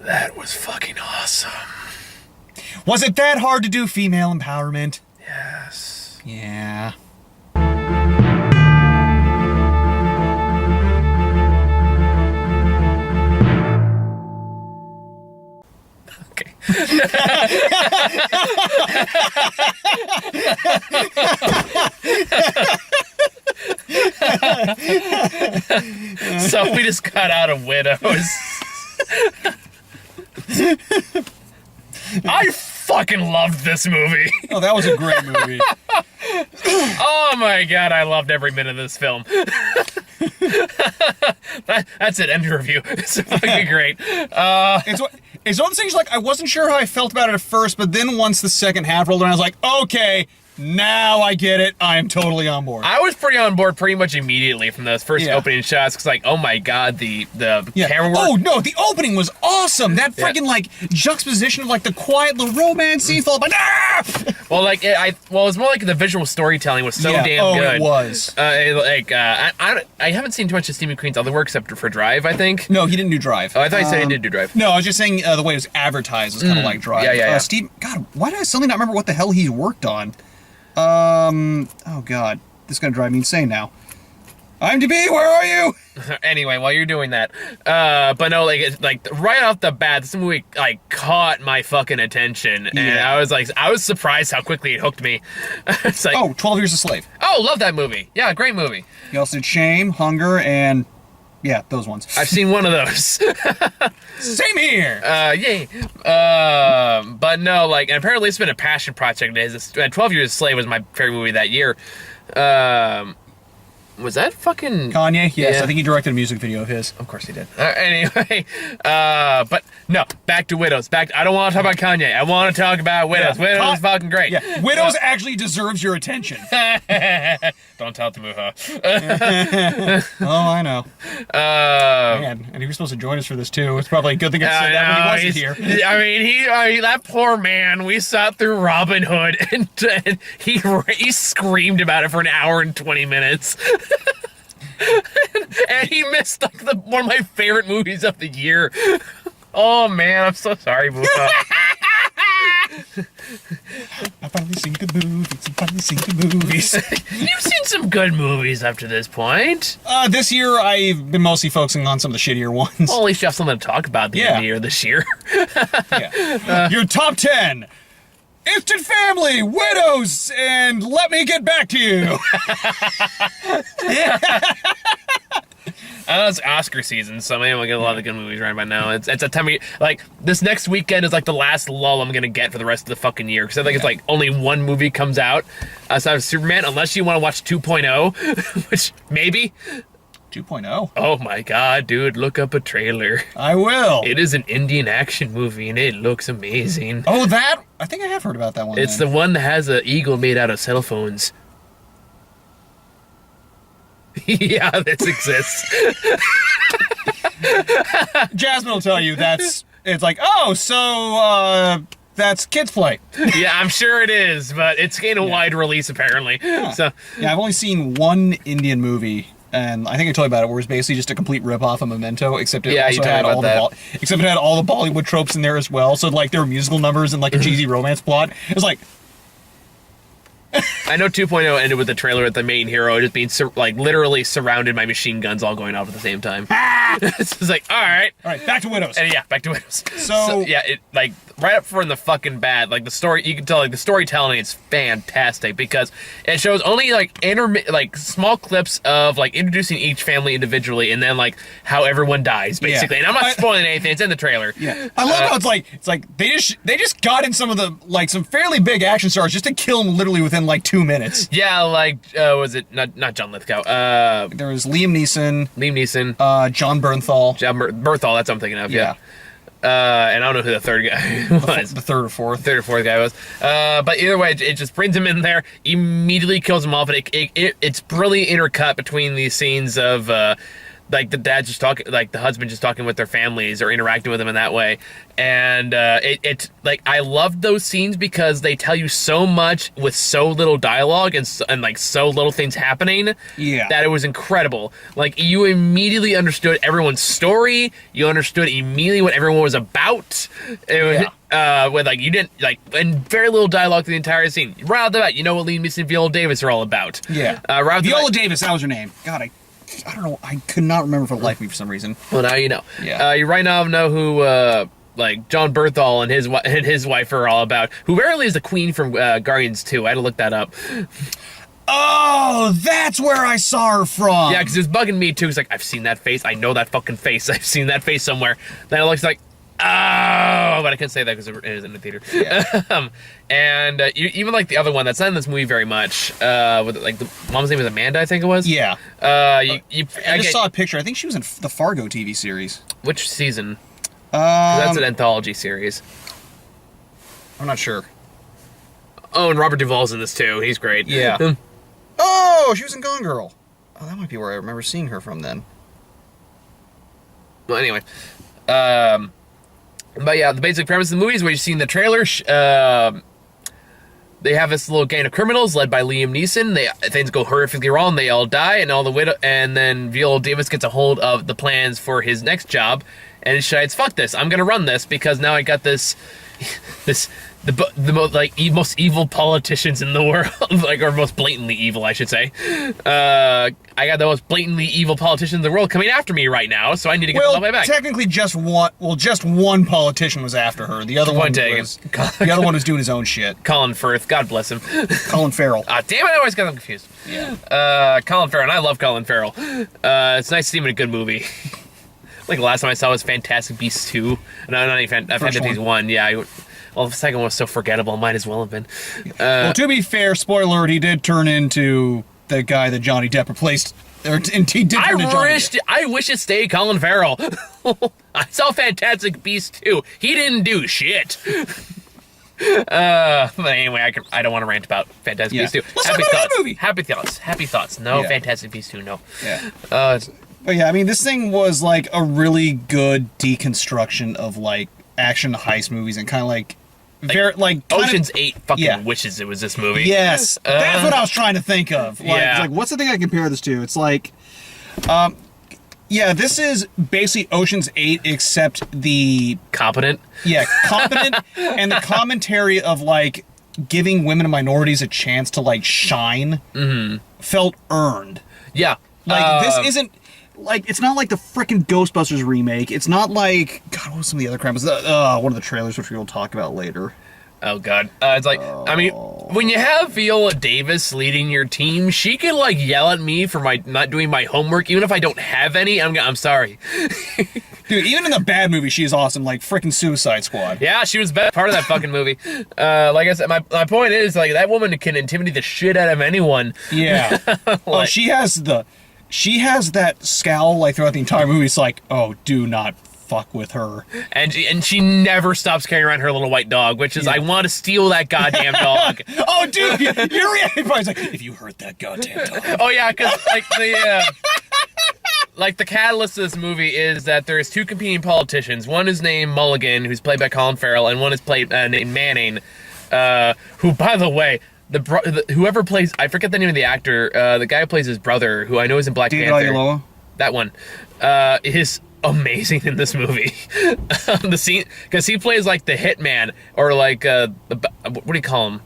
That was fucking awesome. Was it that hard to do female empowerment? Yes. Yeah. Okay. So we just got out of Widows. I fucking loved this movie. Oh, that was a great movie. Oh my god, I loved every minute of this film. That's it, end of review. It's fucking great. It's one of those things, like, I wasn't sure how I felt about it at first, but then once the second half rolled around, I was like, okay, now I get it. I am totally on board. I was pretty on board pretty much immediately from those first opening shots, because, like, oh my god, the camera work. Oh, no, the opening was awesome. That freaking, like, juxtaposition of, like, the quiet little romance scene followed by, Well, like, it's more like the visual storytelling was so damn good. It was. I haven't seen too much of Steve McQueen's other work except for Drive, I think. No, he didn't do Drive. Oh, I thought he said he did do Drive. No, I was just saying the way it was advertised was kind of like Drive. Yeah. Steve, God, why do I suddenly not remember what the hell he's worked on? Oh God, this is gonna drive me insane now. IMDb, where are you? Anyway, while you're doing that, but no, like right off the bat, this movie like caught my fucking attention, and I was surprised how quickly it hooked me. It's like, 12 Years a Slave. Oh, love that movie. Yeah, great movie. He also did Shame, Hunger, and yeah, those ones. I've seen one of those. Same here. Yay. But no, like, and apparently it's been a passion project. 12 Years a Slave was my favorite movie that year. Was that fucking Kanye? Yes, yeah. I think he directed a music video of his. Of course he did. Anyway, but no, back to Widows. I don't want to talk about Kanye. I want to talk about Widows. Yeah. Widows is fucking great. Yeah, Widows actually deserves your attention. Don't tell Tamuha. Oh, I know. Man, and he was supposed to join us for this too. It's probably a good thing I said that when he wasn't here. I mean, that poor man. We sat through Robin Hood, and he screamed about it for an hour and 20 minutes. And he missed like one of my favorite movies of the year. Oh man, I'm so sorry, Muha. I finally seen good movies. You've seen some good movies up to this point. This year I've been mostly focusing on some of the shittier ones. Well, at least you have something to talk about at the end of the year this year. Your top 10. Instant Family, Widows, and Let Me Get Back to You. It's Oscar season, so maybe we'll get a lot of good movies right by now. It's a time like this next weekend is like the last lull I'm gonna get for the rest of the fucking year, because I think it's like only one movie comes out outside of Superman, unless you want to watch 2.0, which maybe. 2.0? Oh my god, dude, look up a trailer. I will. It is an Indian action movie, and it looks amazing. Oh, that? I think I have heard about that one. It's the one that has an eagle made out of cell phones. Yeah, this exists. Jasmine will tell you it's like, oh, so, that's kids play. Yeah, I'm sure it is, but it's getting a wide release, apparently. Yeah. So, yeah, I've only seen one Indian movie, and I think I told you about it, where it's basically just a complete rip-off of Memento, except it also had all except it had all the Bollywood tropes in there as well. So, like, there were musical numbers and, like, a cheesy romance plot. It was like... I know 2.0 ended with the trailer with the main hero just being, literally surrounded by machine guns all going off at the same time. It's just like, all right, back to Widows. And yeah, back to Widows. So yeah, it, like, right up from the fucking bat, like, the story, you can tell, like, the storytelling is fantastic, because it shows only, like, small clips of, like, introducing each family individually, and then, like, how everyone dies, basically. And I'm not spoiling anything, it's in the trailer. Yeah. I love how it's like, they just got in some of the, like, some fairly big action stars just to kill them literally within, like, 2 minutes. Yeah, like, was it, not John Lithgow, there was Liam Neeson. John Bernthal. Bernthal, that's what I'm thinking of, yeah. And I don't know who the third guy was. The third or fourth guy was. But either way, it just brings him in there, immediately kills him off, and it's brilliantly intercut between these scenes of like the dad's just talking, like the husband just talking with their families or interacting with them in that way. And it's like, I love those scenes because they tell you so much with so little dialogue and like so little things happening. Yeah. That it was incredible. Like, you immediately understood everyone's story. You understood immediately what everyone was about. It was, with like, you didn't like, and very little dialogue through the entire scene. Right off the bat, you know what Liam Neeson and Viola Davis are all about. Yeah. Right Viola Davis, that was her name. God, I don't know. I could not remember for the life of me for some reason. Well, now you know. Yeah. You right now know who, like, John Berthal and his wife are all about. Who apparently is the queen from Guardians 2. I had to look that up. Oh, that's where I saw her from. Yeah, because it's bugging me, too. It's like, I've seen that face. I know that fucking face. I've seen that face somewhere. Then it looks like, oh, but I couldn't say that because it is in the theater. Yeah. And even like the other one that's not in this movie very much, with like the mom's name was Amanda, I think it was. Yeah. I just saw a picture. I think she was in the Fargo TV series. Which season? That's an anthology series. I'm not sure. Oh, and Robert Duvall's in this too. He's great. Yeah. Oh, she was in Gone Girl. Oh, that might be where I remember seeing her from then. Well, anyway. But yeah, the basic premise of the movie is what you see in the trailer. They have this little gang of criminals led by Liam Neeson. Things go horrifically wrong. They all die, and then Viola Davis gets a hold of the plans for his next job, and he decides, "Fuck this! I'm gonna run this because now I got this the most like most evil politicians in the world, like, or most blatantly evil, I should say. I got the most blatantly evil politicians in the world coming after me right now, so I need to get them off my back." Technically, just one politician was after her. The other one was doing his own shit. Colin Firth, God bless him. Colin Farrell. Damn it, I always got them confused. Yeah. Colin Farrell, and I love Colin Farrell. It's nice to see him in a good movie. Like the last time I saw was Fantastic Beasts 2. No, not even Fantastic Beasts 1. Yeah. Well, the second one was so forgettable. It might as well have been. Well, to be fair, spoiler alert, he did turn into the guy that Johnny Depp replaced. I wish it stayed Colin Farrell. I saw Fantastic Beasts 2. He didn't do shit. But anyway, I don't want to rant about Fantastic Beasts 2. Let's talk about that movie. Happy thoughts. No, Fantastic Beasts 2, no. Yeah. But yeah, I mean, this thing was like a really good deconstruction of like action heist movies and kind of like Ocean's 8 fucking wishes it was this movie. Yes, that's what I was trying to think of. Like, what's the thing I compare this to? It's like, this is basically Ocean's 8 except the competent. Yeah, competent, and the commentary of like giving women and minorities a chance to like shine felt earned. Yeah, like this isn't. Like, it's not like the frickin' Ghostbusters remake. It's not like... God, what was some of the other crap? One of the trailers, which we will talk about later. Oh, God. It's like, I mean, when you have Viola Davis leading your team, she can, like, yell at me for not doing my homework, even if I don't have any. I'm sorry. Dude, even in the bad movie, she is awesome. Like, frickin' Suicide Squad. Yeah, she was part of that fucking movie. Like I said, my point is, like, that woman can intimidate the shit out of anyone. Yeah. She has that scowl, like, throughout the entire movie. It's like, oh, do not fuck with her. And she never stops carrying around her little white dog, which is, I want to steal that goddamn dog. Oh, dude, your reaction probably is like, if you hurt that goddamn dog. Oh, yeah, because, like, the catalyst of this movie is that there's two competing politicians. One is named Mulligan, who's played by Colin Farrell, and one is played named Manning, who, by the way... whoever plays, I forget the name of the actor, the guy who plays his brother, who I know is in Black Panther. Aiello? That one, is amazing in this movie. The scene, because he plays like the hitman, or like, what do you call him?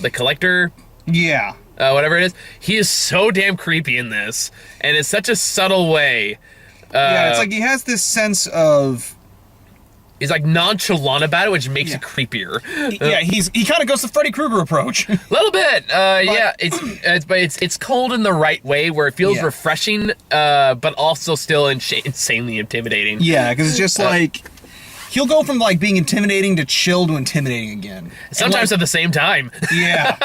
The collector? Yeah. Whatever it is. He is so damn creepy in this, and it's such a subtle way. It's like he has this sense of... He's like nonchalant about it, which makes it creepier. He kind of goes the Freddy Krueger approach. A little bit, it's cold in the right way, where it feels refreshing, but also still insanely intimidating. Yeah, because it's just like he'll go from like being intimidating to chill to intimidating again. Sometimes at the same time. Yeah.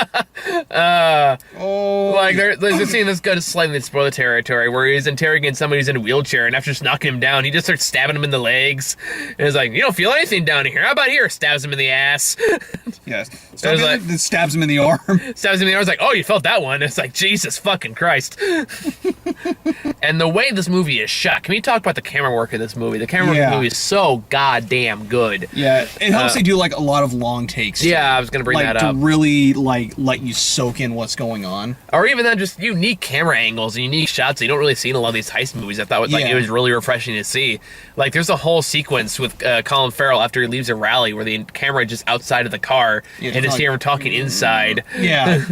Like there's a scene that's going to slightly spoil the territory where he's interrogating somebody who's in a wheelchair, and after just knocking him down, he just starts stabbing him in the legs. And he's like, "You don't feel anything down here. How about here?" Stabs him in the ass. Yes. Stabs him in the arm. Stabs him in the arm. It's like, "Oh, you felt that one." It's like, Jesus fucking Christ. And the way this movie is shot. Can we talk about the camera work of this movie? The camera work of the movie is so goddamn good. Yeah, it helps they do like a lot of long takes. Yeah, I was gonna bring that up. To really like let you soak in what's going on. Or even then, just unique camera angles and unique shots that you don't really see in a lot of these heist movies. I thought it was really refreshing to see. Like, there's a whole sequence with Colin Farrell after he leaves a rally where the camera is just outside of the car and just hear him talking inside. Yeah.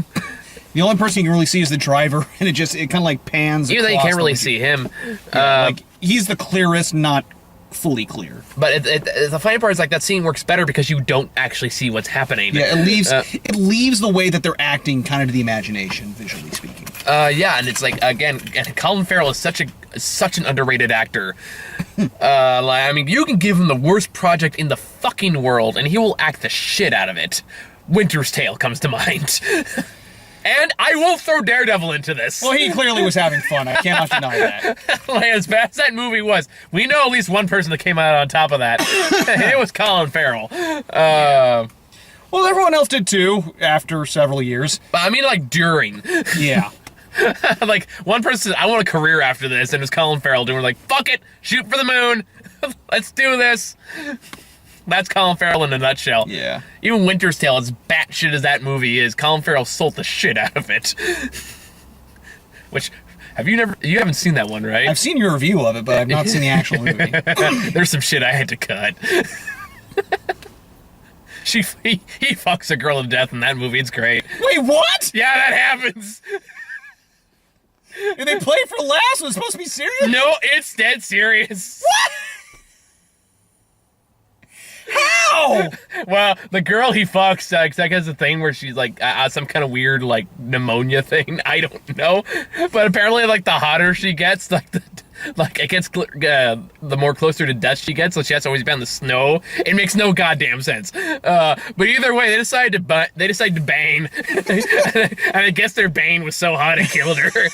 The only person you can really see is the driver, and it kind of like pans. Even though you can't really see him. Like, he's the clearest, not fully clear. But the funny part is, like, that scene works better because you don't actually see what's happening. Yeah, it leaves the way that they're acting kind of to the imagination, visually speaking. Yeah, and it's like, again, Colin Farrell is such an underrated actor. I mean, you can give him the worst project in the fucking world, and he will act the shit out of it. Winter's Tale comes to mind. And I will throw Daredevil into this. Well, he clearly was having fun. I cannot deny that. Like, as bad as that movie was, we know at least one person that came out on top of that. It was Colin Farrell. Well, everyone else did too, after several years. But I mean, like, during. Yeah. Like, one person said, I want a career after this, and it was Colin Farrell doing, like, fuck it, shoot for the moon, let's do this. That's Colin Farrell in a nutshell. Yeah. Even Winter's Tale, as batshit as that movie is, Colin Farrell sold the shit out of it. Which, you haven't seen that one, right? I've seen your review of it, but I've not seen the actual movie. There's some shit I had to cut. He fucks a girl to death in that movie, it's great. Wait, what? Yeah, that happens. And they play for laughs? Was it supposed to be serious? No, it's dead serious. What? How? Well, the girl he fucks, that has a thing where she's like some kind of weird like pneumonia thing. I don't know, but apparently, like, the hotter she gets, like it gets the more closer to death she gets. So she has to always be on the snow. It makes no goddamn sense. But either way, they decided to bang, and I guess their bane was so hot it killed her.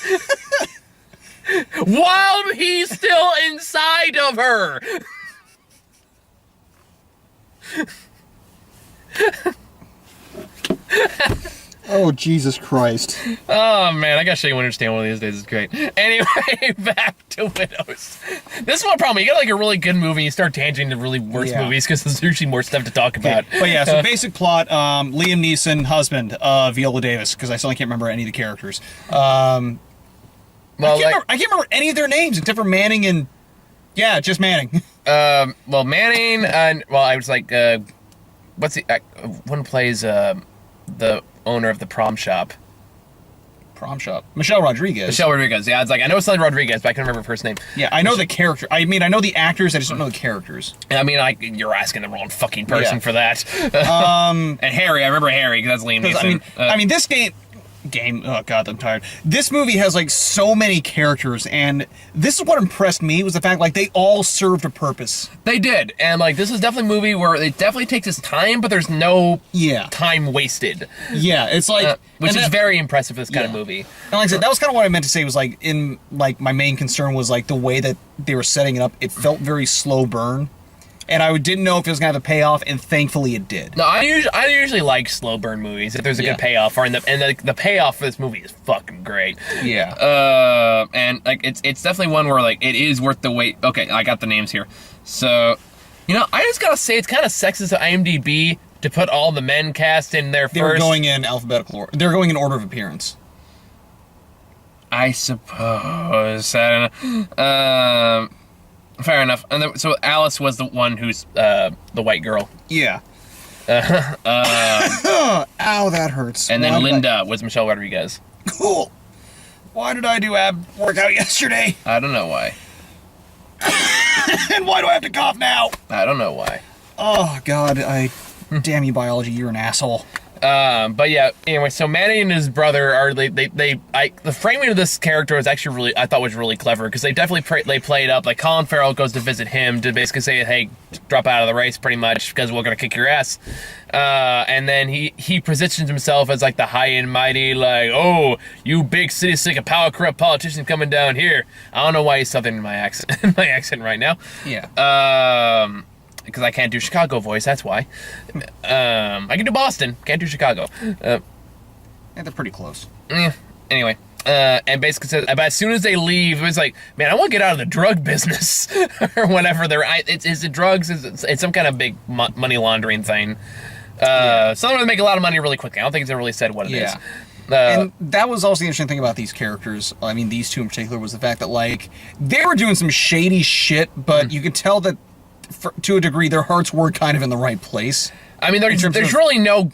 While he's still inside of her. Oh, Jesus Christ. Oh, man, I gotta show you Winter's Tale one of these days. It's great. Anyway, back to Widows. This is one problem. You get, like, a really good movie, you start tangenting to really worse movies, because there's usually more stuff to talk about. But yeah, so basic plot, Liam Neeson, husband of Viola Davis, because I still can't remember any of the characters. I can't remember any of their names, except for Manning and... Yeah, just Manning. Well, Manning, I was like, one plays, the owner of the prom shop. Prom shop. Michelle Rodriguez. Yeah, it's like, I know it's Sally Rodriguez, but I can't remember her first name. Yeah, I know the character. I mean, I know the actors, I just don't know the characters. I mean, you're asking the wrong fucking person for that. And Harry, I remember Harry, because that's Liam Neeson. I mean, this game, oh god, I'm tired. This movie has like so many characters, and this is what impressed me, was the fact like they all served a purpose. They did, and like this is definitely a movie where it definitely takes its time, but there's no time wasted. Yeah, it's like which is very impressive for this kind of movie. And like I said, that was kind of what I meant to say, was like in like my main concern was like the way that they were setting it up. It felt very slow burn. And I didn't know if it was going to have a payoff, and thankfully it did. No, I usually like slow burn movies if there's a good payoff for it, and the payoff for this movie is fucking great. Yeah. And like it's definitely one where like it is worth the wait. Okay, I got the names here. So, I just gotta say it's kind of sexist of IMDb to put all the men cast in there first. They're going in alphabetical order. They're going in order of appearance. I suppose. I don't know. Fair enough. And so Alice was the one who's the white girl. Yeah. Ow, that hurts. And then Linda was Michelle Rodriguez. Cool. Why did I do ab workout yesterday? I don't know why. And why do I have to cough now? I don't know why. Oh, God, damn you, biology, you're an asshole. But yeah, anyway, so Manny and his brother are the framing of this character was actually really, I thought was really clever, because they definitely they played up, like Colin Farrell goes to visit him to basically say, hey, drop out of the race pretty much because we're gonna kick your ass. And then he positions himself as like the high and mighty, like, oh, you big city sick of power corrupt politicians coming down here. I don't know why he's southern in my accent right now. Yeah. Because I can't do Chicago voice, that's why. I can do Boston, can't do Chicago. Yeah, they're pretty close. Anyway, and basically says, but as soon as they leave, it was like, man, I want to get out of the drug business or whatever. Is it drugs? It's some kind of big money laundering thing. So they're going to make a lot of money really quickly. I don't think it's ever really said what it is. And that was also the interesting thing about these characters. I mean, these two in particular, was the fact that, like, they were doing some shady shit, but you could tell that, to a degree, their hearts were kind of in the right place. I mean, there's really no...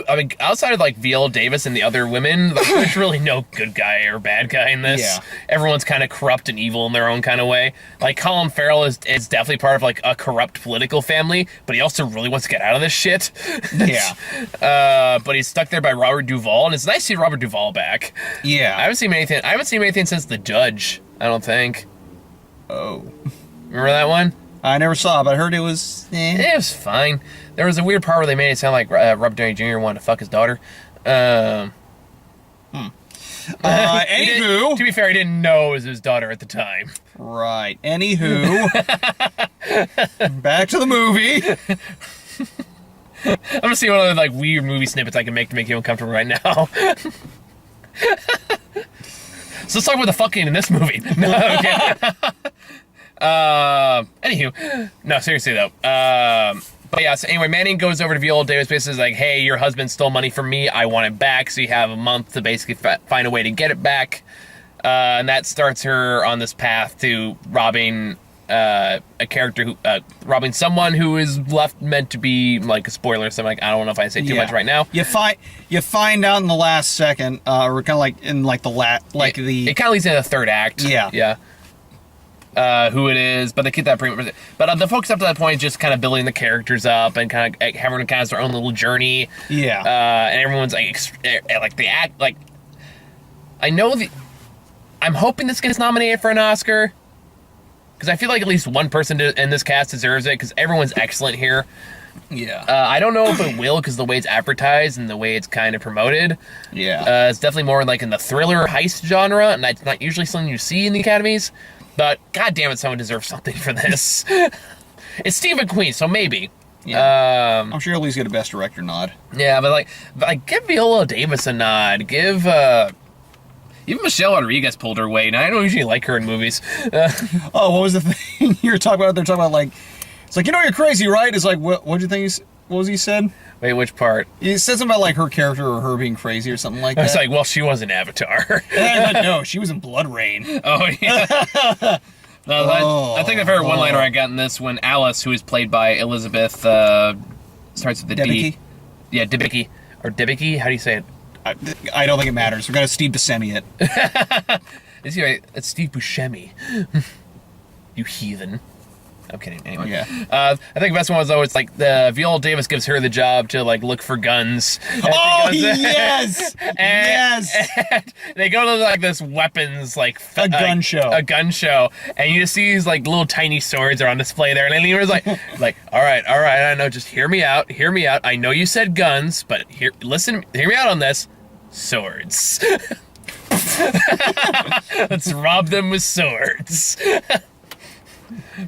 I mean, outside of, like, Viola Davis and the other women, like, there's really no good guy or bad guy in this. Yeah. Everyone's kind of corrupt and evil in their own kind of way. Like, Colin Farrell is definitely part of, like, a corrupt political family, but he also really wants to get out of this shit. Yeah. But he's stuck there by Robert Duvall, and it's nice to see Robert Duvall back. Yeah. I haven't seen anything since The Judge, I don't think. Oh. Remember that one? I never saw it, but I heard it was... It was fine. There was a weird part where they made it sound like Robert Downey Jr. wanted to fuck his daughter. Anywho... To be fair, he didn't know it was his daughter at the time. Right. Anywho... back to the movie. I'm gonna see what other, like, weird movie snippets I can make to make you uncomfortable right now. So let's talk about the fucking in this movie. No, okay. Anywho, no, seriously though. But yeah, so anyway, Manning goes over to Viola Davis, basically like, hey, your husband stole money from me, I want it back, so you have a month to basically find a way to get it back. And that starts her on this path to robbing a character who, robbing someone who is meant to be like a spoiler, so I'm like, I don't know if I say too much right now. You find out in the last second, or kind of like in like it kind of leads into the third act. Yeah. Who it is, but they keep that pretty. But the focus up to that point is just kind of building the characters up and kind of everyone kind of has their own little journey. Yeah. And everyone's like the act like. I'm hoping this gets nominated for an Oscar, because I feel like at least one person in this cast deserves it, because everyone's excellent here. Yeah. I don't know if it will, because the way it's advertised and the way it's kind of promoted. Yeah. It's definitely more like in the thriller heist genre, and that's not usually something you see in the academies. But god damn it, someone deserves something for this. It's Steve McQueen, so maybe. Yeah. I'm sure he'll at least get a Best Director nod. Yeah, but give Viola Davis a nod. Give even Michelle Rodriguez pulled her weight, and I don't usually like her in movies. Oh, what was the thing you were talking about? They're talking about, like, it's like, you know, you're crazy, right? It's like, what'd you think? What was he said? Wait, which part? He said something about, like, her character or her being crazy or something like that. It's like, well, she was in Avatar. And I thought, no, she was in Blood Rain. Oh, yeah. I think the favorite one-liner I got in this, when Alice, who is played by Elizabeth, starts with the Debicki? D. Yeah, Debicki. Or Debicki? How do you say it? I don't think it matters. We're going to Steve Buscemi it. Is he right? It's Steve Buscemi. You heathen. I'm kidding. Anyway. Yeah. I think the best one was, though, it's like the Viola Davis gives her the job to, like, look for guns. Oh, yes! And they go to, like, this weapons, like... A gun show. A gun show. And you just see these, like, little tiny swords are on display there. And Lena's like, all right, I know, just hear me out. I know you said guns, but hear me out on this. Swords. Let's rob them with swords.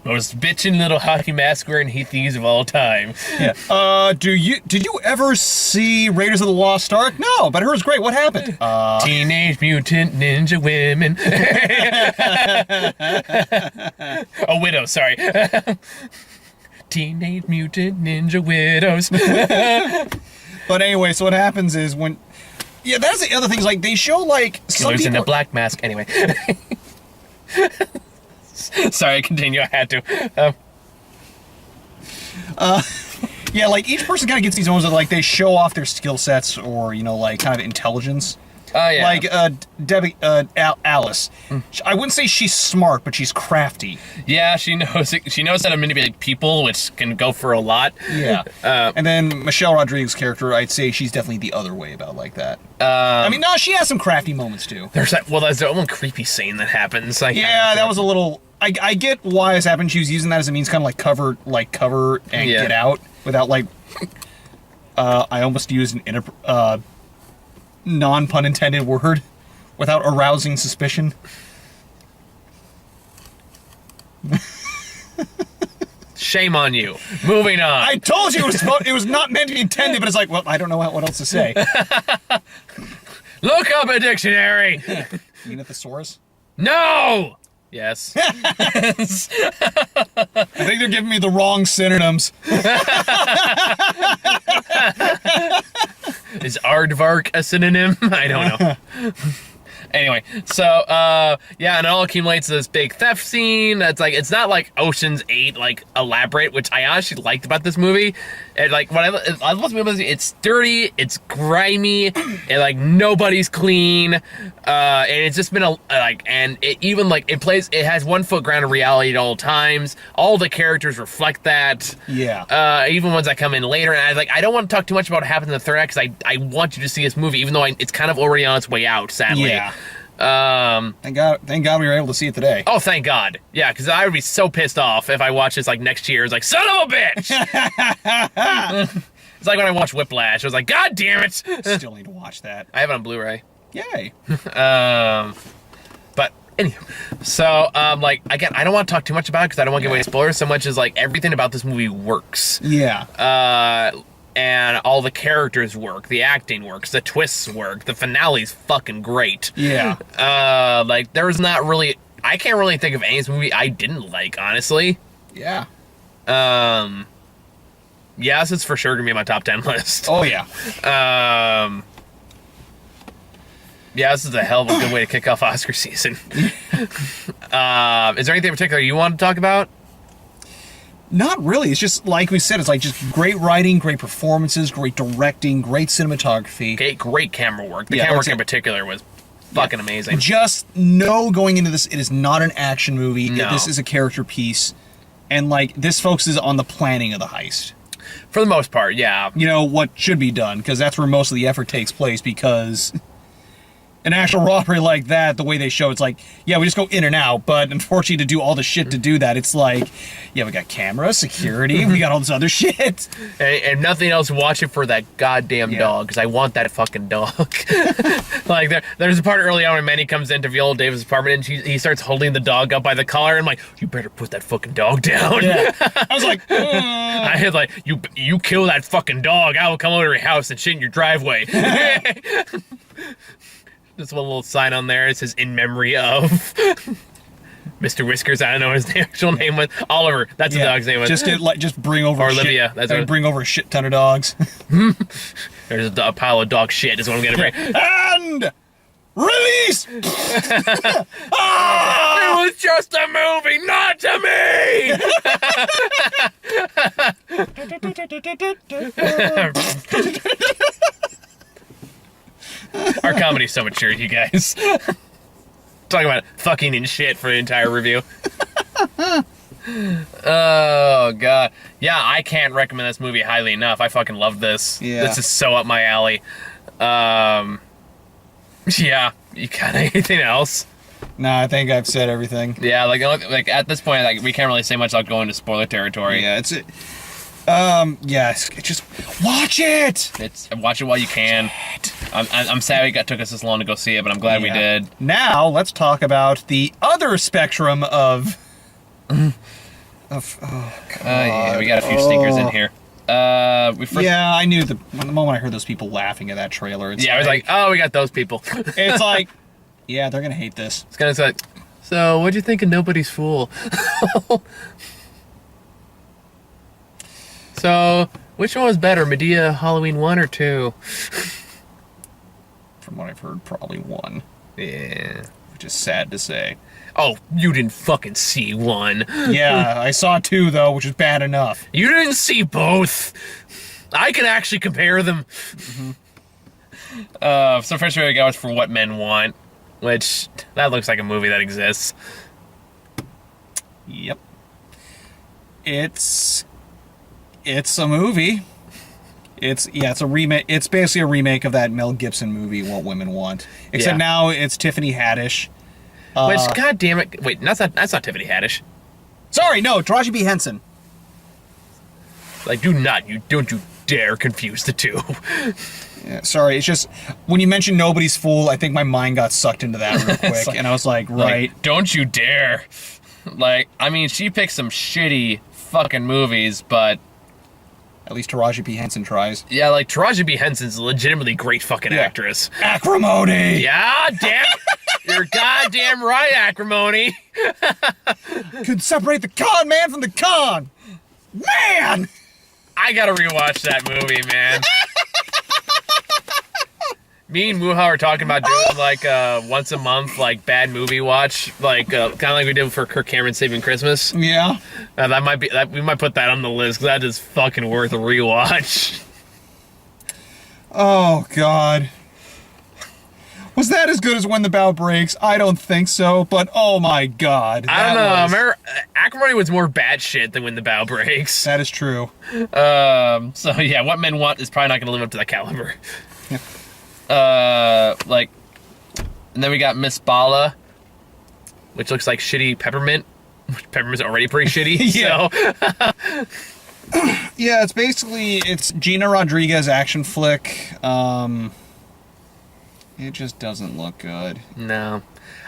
Most bitchin' little hockey mask wearing heathies of all time. Yeah. Did you ever see Raiders of the Lost Ark? No, but I heard it was great. What happened? Teenage Mutant Ninja Women. Oh, widow, sorry. Teenage Mutant Ninja Widows. But anyway, so what happens is when... Yeah, that's the other thing. Is like, they show, like... Killers in a black mask. Anyway. Sorry, continue. I had to. Yeah, like, each person kind of gets these ones that, like, they show off their skill sets or, you know, like, kind of intelligence. Oh, yeah. Like Alice. I wouldn't say she's smart, but she's crafty. Yeah, she knows how to manipulate people, which can go for a lot. Yeah. And then Michelle Rodriguez's character, I'd say she's definitely the other way about like that. I mean, no, she has some crafty moments too. There's that one creepy scene that happens. Like, yeah, that was a little. I get why this happened. She was using that as a means, kind of like cover and get out without like. I almost used an non-pun intended word without arousing suspicion. Shame on you. Moving on. I told you it was not meant to be intended, but it's like, well, I don't know what else to say. Look up a dictionary. You mean a thesaurus? No. Yes. I think they're giving me the wrong synonyms. Is aardvark a synonym? I don't know. Anyway, so yeah, and it all accumulates to this big theft scene. It's not like Ocean's 8 like elaborate, which I honestly liked about this movie. And like what I love about this movie, it's dirty, it's grimy, and like nobody's clean, and it's just been it has 1 foot ground of reality at all times. All the characters reflect that. Yeah. Even ones that come in later, and I don't want to talk too much about what happens in the third act because I want you to see this movie, even though it's kind of already on its way out, sadly. Yeah. Thank God we were able to see it today. Oh, thank God. Yeah, because I would be so pissed off if I watched this like next year. It's like, son of a bitch! It's like when I watched Whiplash. I was like, God damn it! Still need to watch that. I have it on Blu-ray. Yay. But anyway, so like again, I don't want to talk too much about it because I don't want to give away spoilers so much as like everything about this movie works. Yeah. And all the characters work, the acting works, the twists work, the finale's fucking great. Yeah. Like there's not really, I can't really think of any movie I didn't like, honestly. Yeah. Yes, it's for sure gonna be on my top 10 list. Oh yeah. Yeah, this is a hell of a good way to kick off Oscar season. Is there anything in particular you want to talk about? Not really. It's just like we said. It's like just great writing, great performances, great directing, great cinematography. Great camera work. The camera work in particular was fucking amazing. Just know going into this, it is not an action movie. No. This is a character piece, and like this focuses on the planning of the heist. For the most part, yeah. You know what should be done because that's where most of the effort takes place. Because an actual robbery like that, the way they show, it's like, yeah, we just go in and out. But unfortunately, to do all the shit to do that, it's like, yeah, we got cameras, security, we got all this other shit. And nothing else, watch it for that goddamn dog, because I want that fucking dog. Like, there's a part early on when Manny comes into Viola Davis' apartment, and he starts holding the dog up by the collar, and I'm like, you better put that fucking dog down. Yeah. I was like, I had like, you kill that fucking dog, I will come over to your house and shit in your driveway. There's one little sign on there. It says, in memory of Mr. Whiskers. I don't know what his actual name was. Oliver. That's the dog's name. Just bring over Olivia. That's what bring over a shit ton of dogs. There's a pile of dog shit is what I'm gonna bring. And release. It was just a movie, not to me. Our comedy's so mature, you guys. Talking about fucking and shit for the entire review. Oh, God. Yeah, I can't recommend this movie highly enough. I fucking love this. Yeah. This is so up my alley. Yeah, you got anything else? No, I think I've said everything. Yeah, like at this point, like we can't really say much without going to spoiler territory. Yeah, just watch it. Watch it while you can. I'm sad it took us this long to go see it, but I'm glad we did. Now let's talk about the other spectrum of. Yeah, we got a few stinkers in here. I knew the moment I heard those people laughing at that trailer. I was like, oh, we got those people. It's like, yeah, they're gonna hate this. It's kind of like, so what'd you think of Nobody's Fool? So, which one was better, Medea Halloween 1 or 2? From what I've heard, probably 1. Yeah. Which is sad to say. Oh, you didn't fucking see 1. Yeah, I saw 2, though, which is bad enough. You didn't see both. I can actually compare them. Mm-hmm. So first we go is For What Men Want, which that looks like a movie that exists. Yep. It's a movie. It's a remake. It's basically a remake of that Mel Gibson movie, What Women Want. Except now it's Tiffany Haddish. Which, god damn it, wait, that's not Tiffany Haddish. Sorry, no, Taraji P. Henson. Like, don't you dare confuse the two. Yeah, sorry, it's just when you mentioned Nobody's Fool, I think my mind got sucked into that real quick, and I was like, right. Like, don't you dare. Like, I mean, she picked some shitty fucking movies, but at least Taraji P. Henson tries. yeah, like, Taraji P. Henson's a legitimately great fucking actress. Acrimony! Yeah, damn. You're goddamn right, Acrimony. Could separate the con man from the con! Man! I gotta rewatch that movie, man. Me and Muha are talking about doing like once a month like bad movie watch, like kind of like we did for Kirk Cameron Saving Christmas. Yeah. We might put that on the list because that is fucking worth a rewatch. Oh God. Was that as good as When the Bow Breaks? I don't think so, but oh my God. I don't know. Acrimony was more batshit than When the Bow Breaks. That is true. So yeah, What Men Want is probably not going to live up to that caliber. Yeah. Like, and then we got Miss Bala, which looks like shitty Peppermint. Which Peppermint's already pretty shitty. Yeah. So. Yeah, it's Gina Rodriguez action flick. It just doesn't look good. No.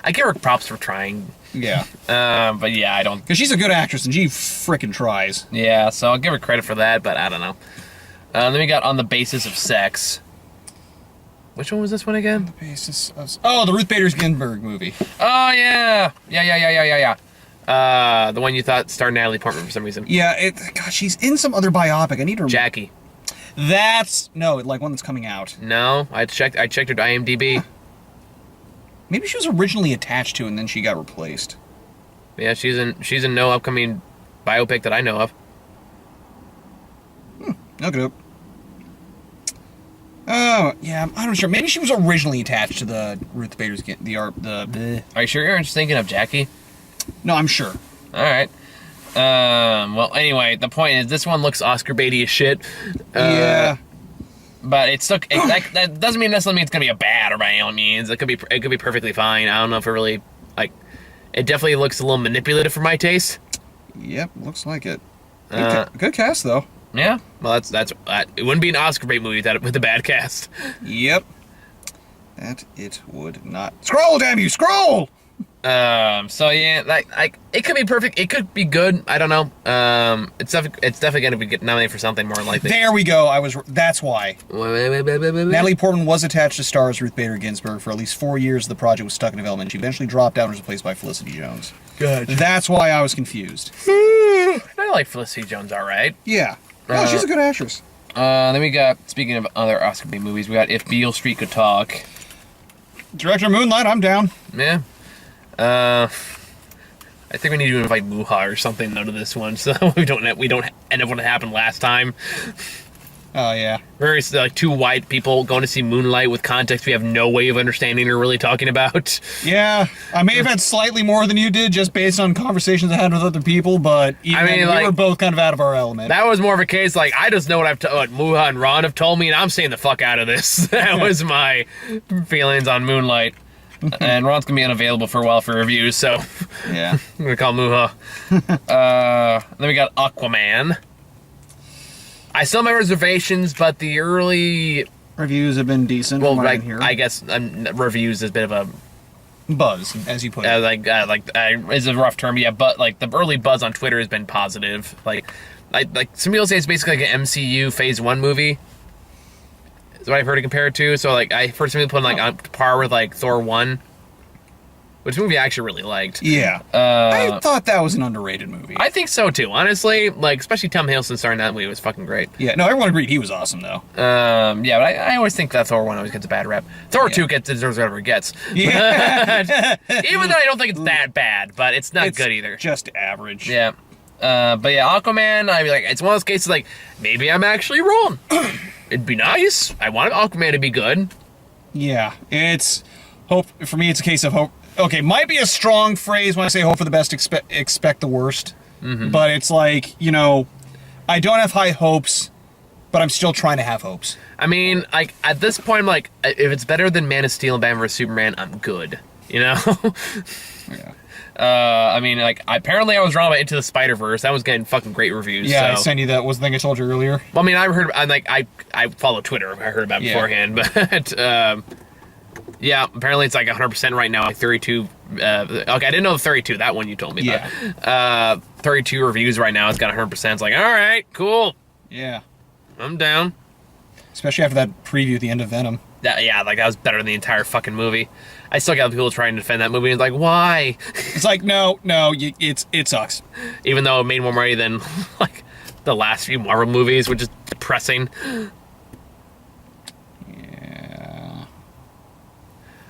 I give her props for trying. Yeah. But yeah, I don't. Because she's a good actress and she frickin' tries. Yeah, so I'll give her credit for that, but I don't know. Then we got On the Basis of Sex. Which one was this one again? On the basis of... Oh, the Ruth Bader Ginsburg movie. Oh, yeah. Yeah. The one you thought starred Natalie Portman for some reason. Yeah, God, she's in some other biopic. I need to... Jackie. No, like one that's coming out. No, I checked her IMDb. Maybe she was originally attached to and then she got replaced. Yeah, she's in no upcoming biopic that I know of. Okay. Oh, yeah, I'm not sure. Maybe she was originally attached to the Ruth Bader's... Are you sure you're just thinking of Jackie? No, I'm sure. All right. Well, anyway, the point is this one looks Oscar baity as shit. Yeah. But it's still that doesn't necessarily mean it's gonna be a bad or by any means. It could be perfectly fine. I don't know if it really like. It definitely looks a little manipulative for my taste. Yep, looks like it. Good cast though. Yeah. Well, that's it wouldn't be an Oscar bait movie with a bad cast. Yep. That it would not. Scroll, damn you, scroll! So yeah, like it could be perfect. It could be good. I don't know. It's definitely gonna be nominated for something more likely. There we go. That's why. Wait. Natalie Portman was attached to star as Ruth Bader Ginsburg for at least 4 years. The project was stuck in development. She eventually dropped out and was replaced by Felicity Jones. Good. That's why I was confused. I like Felicity Jones. All right. Yeah. No, she's a good actress. Then we got, speaking of other Oscar bait movies, we got If Beale Street Could Talk. Director Moonlight, I'm down. Yeah. I think we need to invite Muha or something though to this one, so we don't end up what happened last time. Oh yeah. Very like two white people going to see Moonlight with context we have no way of understanding or really talking about. Yeah, I may have had slightly more than you did just based on conversations I had with other people, but we were both kind of out of our element. That was more of a case like I just know what Muha and Ron have told me, and I'm staying the fuck out of this. That was my feelings on Moonlight. And Ron's gonna be unavailable for a while for reviews, so yeah, I'm gonna call Muha. Then we got Aquaman. I still have my reservations, but the early reviews have been decent. Well, I guess reviews is a bit of a buzz, as you put it. Is a rough term, yeah. But like the early buzz on Twitter has been positive. Like some people say it's basically like an MCU Phase 1 movie. Is what I've heard it compared to. So like I heard some people put on par with like Thor 1. Which movie I actually really liked. Yeah. I thought that was an underrated movie. I think so too, honestly. Like, especially Tom Hiddleston starring that movie was fucking great. Yeah, no, everyone agreed he was awesome though. Yeah, but I always think that Thor 1 always gets a bad rep. Thor 2 deserves whatever it gets. Yeah. Even though I don't think it's that bad, but it's not good either. Just average. Yeah. But yeah, Aquaman, it's one of those cases like, maybe I'm actually wrong. It'd be nice. I want Aquaman to be good. Yeah, it's hope for me. It's a case of hope. Okay, might be a strong phrase when I say hope for the best, expect the worst. Mm-hmm. But it's like, I don't have high hopes, but I'm still trying to have hopes. I mean, like, at this point, I'm like, if it's better than Man of Steel and Batman vs Superman, I'm good. Yeah. I mean, like, apparently I was wrong about Into the Spider-Verse. That was getting fucking great reviews. Yeah, so. I sent you that. Was the thing I told you earlier? Well, I mean, I follow Twitter. I heard about it beforehand, but yeah, apparently it's like 100% right now. Like 32. Okay, I didn't know the 32. That one you told me. Yeah. But, 32 reviews right now. It's got 100%. It's like, all right, cool. Yeah. I'm down. Especially after that preview at the end of Venom. That was better than the entire fucking movie. I still got people trying to defend that movie. And it's like, why? It's like, no, it sucks. Even though it made more money than like the last few Marvel movies, which is depressing. Yeah.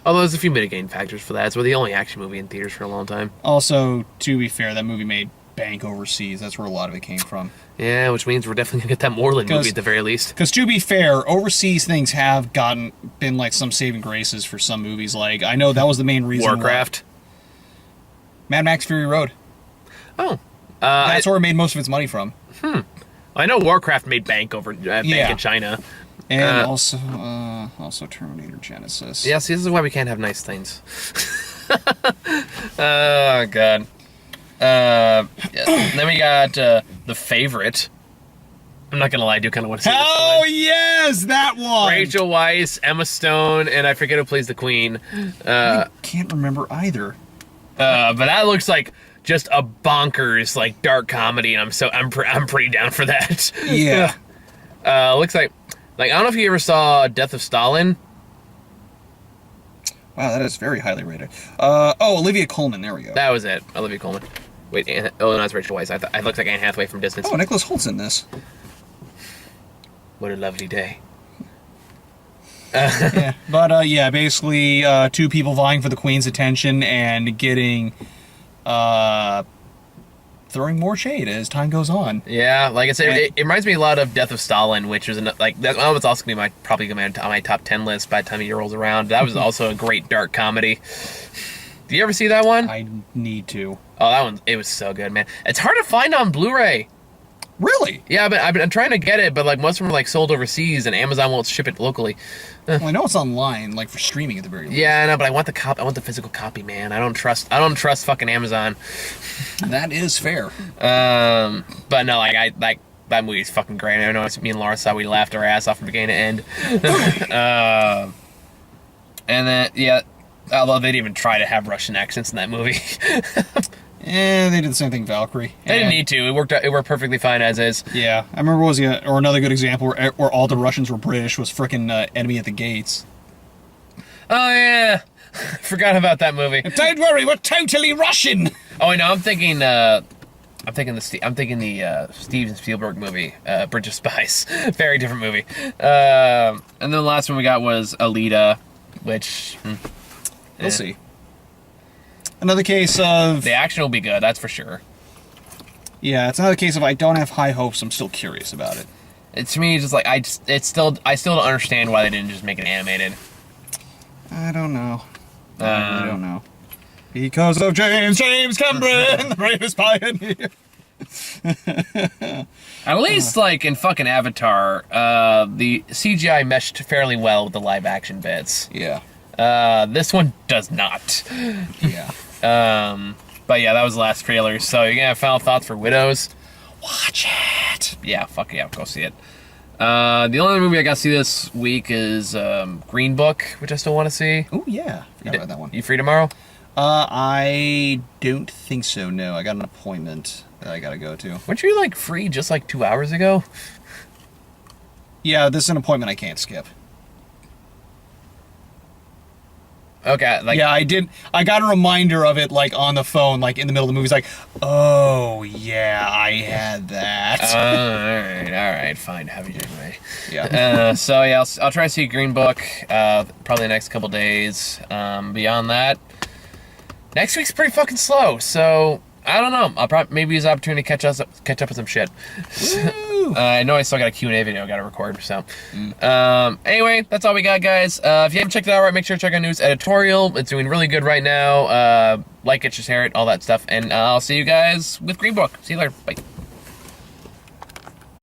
Although there's a few mitigating factors for that. It's the only action movie in theaters for a long time. Also, to be fair, that movie made bank overseas. That's where a lot of it came from. Yeah, which means we're definitely gonna get that Moreland movie at the very least. Because to be fair, overseas things have been like some saving graces for some movies. Like, I know that was the main reason. Warcraft. Mad Max Fury Road. Oh. That's where it made most of its money from. I know Warcraft made bank in China. And also Terminator Genesis. Yeah, see, this is why we can't have nice things. Oh, God. Then we got The Favorite. I'm not gonna lie, I do kind of want to see this Oh, one. yes, that one! Rachel Weisz, Emma Stone, and I forget who plays the Queen. I can't remember either. But that looks like just a bonkers, like, dark comedy, and I'm pretty down for that. Yeah. Looks like I don't know if you ever saw Death of Stalin. Wow, that is very highly rated. Olivia Colman, there we go. That was it, Olivia Colman. Wait, no, it's Rachel Weisz. I looked like Anne Hathaway from distance. Oh, Nicholas Holt's in this. What a lovely day. Yeah, but basically, two people vying for the Queen's attention and getting, throwing more shade as time goes on. Yeah, like I said, it reminds me a lot of Death of Stalin, which was that was also gonna be probably on my top 10 list by the time the year rolls around. That was also a great dark comedy. Do you ever see that one? I need to. Oh, that one, it was so good, man. It's hard to find on Blu-ray. Really? Yeah, but I've been trying to get it, but like most of them are like sold overseas, and Amazon won't ship it locally. Well, I know it's online, like for streaming at the very least. Yeah, I know, but I want the physical copy, man. I don't trust fucking Amazon. That is fair. But no, that movie's fucking great. I know me and Laura saw, we laughed our ass off from beginning to end. And then although they didn't even try to have Russian accents in that movie. Yeah, they did the same thing, Valkyrie. They didn't need to. It worked perfectly fine as is. Yeah, I remember or another good example where all the Russians were British was frickin' Enemy at the Gates. Oh yeah, forgot about that movie. Don't worry, we're totally Russian. Oh, I know. I'm thinking the Steven Spielberg movie, Bridge of Spies. Very different movie. And then the last one we got was Alita, which we'll see. Another case of... The action will be good, that's for sure. Yeah, it's another case of I don't have high hopes, I'm still curious about it. To me, it's just like, I still don't understand why they didn't just make it animated. I don't know. I really don't know. Because of James Cameron, the bravest pioneer. At least, like, in fucking Avatar, the CGI meshed fairly well with the live-action bits. Yeah. This one does not. Yeah. But yeah, that was the last trailer. So you gonna have final thoughts for Widows? Watch it. Yeah, fuck yeah, go see it. The only movie I got to see this week is Green Book, which I still want to see. Oh yeah, forgot about that one. You free tomorrow? I don't think so. No, I got an appointment that I gotta go to. Weren't you like free just like 2 hours ago? Yeah, this is an appointment I can't skip. Okay, like... Yeah, I did. I got a reminder of it, like, on the phone, like, in the middle of the movie. It's like, oh, yeah, I had that. Alright, fine. Have you anyway. Yeah. So, yeah, I'll try to see Green Book, probably the next couple days. Beyond that, next week's pretty fucking slow, so I don't know. I'll probably maybe use the opportunity to catch up with some shit. I know I still got a Q&A video I got to record. So, anyway, that's all we got, guys. If you haven't checked it out, right, make sure to check out News Editorial. It's doing really good right now. Like it, share it, all that stuff. And I'll see you guys with Green Book. See you later. Bye.